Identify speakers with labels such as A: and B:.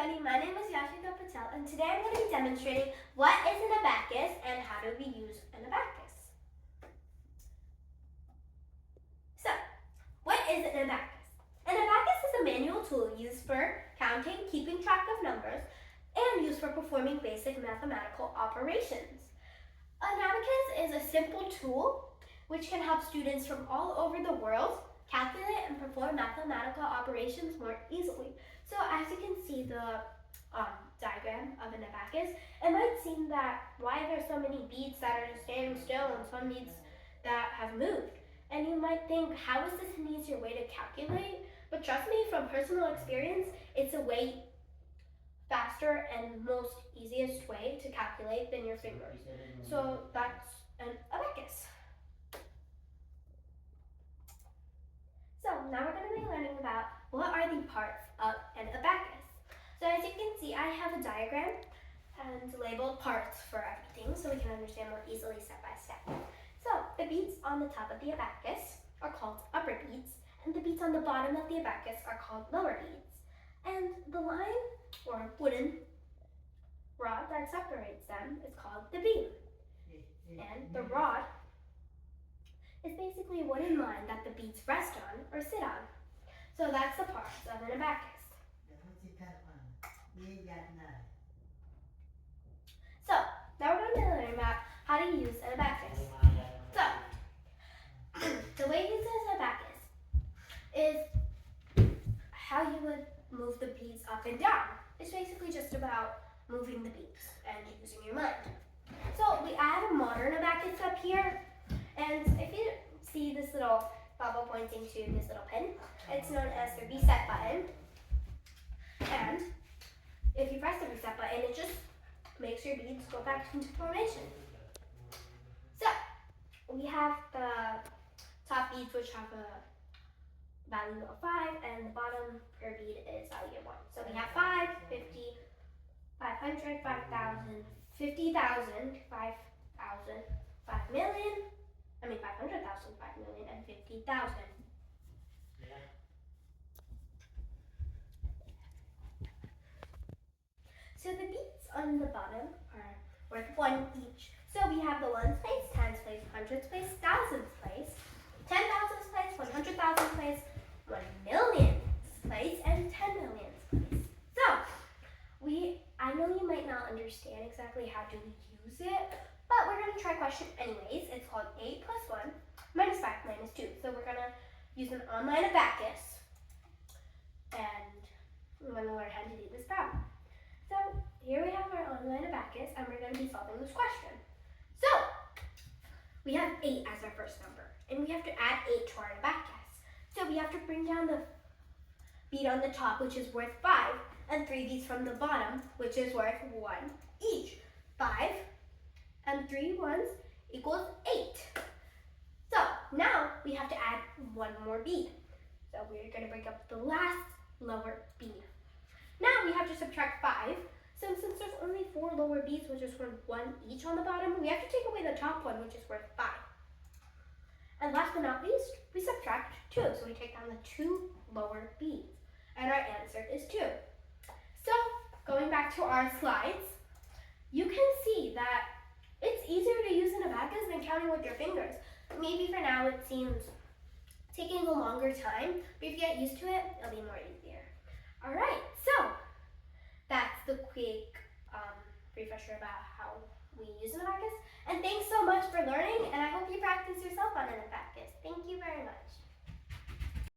A: everybody, my name is Yashika Patel and today I'm going to be demonstrating what is an abacus and how do we use an abacus. So, what is an abacus? An abacus is a manual tool used for counting, keeping track of numbers, and used for performing basic mathematical operations. An abacus is a simple tool which can help students from all over the world calculate and perform mathematical operations more easily. So as you can see the diagram of an abacus, it might seem that why there's so many beads that are just standing still and some beads that have moved. And you might think, how is this an easier way to calculate? But trust me, from personal experience, it's a way faster and most easiest way to calculate than your fingers. So that's an abacus. So now we're going to be learning about what are the parts of an abacus. So as you can see, I have a diagram and labeled parts for everything so we can understand more easily step by step. So the beads on the top of the abacus are called upper beads, and the beads on the bottom of the abacus are called lower beads. And the line or wooden rod that separates them is called the beam. And the rod is basically a wooden line that the beads rest on or sit on. So that's the parts of an abacus. So now we're going to learn about how to use an abacus. So the way you use an abacus is how you would move the beads up and down. It's basically just about moving the beads and using your mind. So I have a modern abacus up here. And if you see this little bubble pointing to this little pin, it's known as the reset button. And if you press the reset button, it just makes your beads go back into formation. So we have the top beads which have a value of 5 and the bottom per bead is value of 1. So we have 5, 50, 500, 5,000, 50,000, 5,000, 5 million, 500,000, 5 million, and 50,000. So the beads on the bottom are worth 1 each. So we have the ones place, tens place, hundreds place, thousands place, 10,000s place, 100,000 place, 1 millionth place, and 10 millionth place. So I know you might not understand exactly how to use it, but we're going to try question anyways. It's called 8 plus 1 minus 5 minus 2. So we're going to use an online abacus, and we're going to learn how to do this problem. So here we have our online abacus, and we're going to be solving this question. So we have 8 as our first number, and we have to add 8 to our abacus. So we have to bring down the bead on the top, which is worth 5, and 3 beads from the bottom, which is worth 1 each. 5 and 3 ones equals 8. So now we have to add 1 more bead. So we're going to break up the last lower bead. Now we have to subtract 5. So since there's only 4 lower beads, which is worth 1 each on the bottom, we have to take away the top one, which is worth 5. And last but not least, we subtract 2. So we take down the 2 lower beads. And our answer is 2. So going back to our slides, you can see that it's easier to use an abacus than counting with your fingers. Maybe for now it seems taking a longer time, but if you get used to it, it'll be more easier. Alright, so that's the quick refresher about how we use an abacus.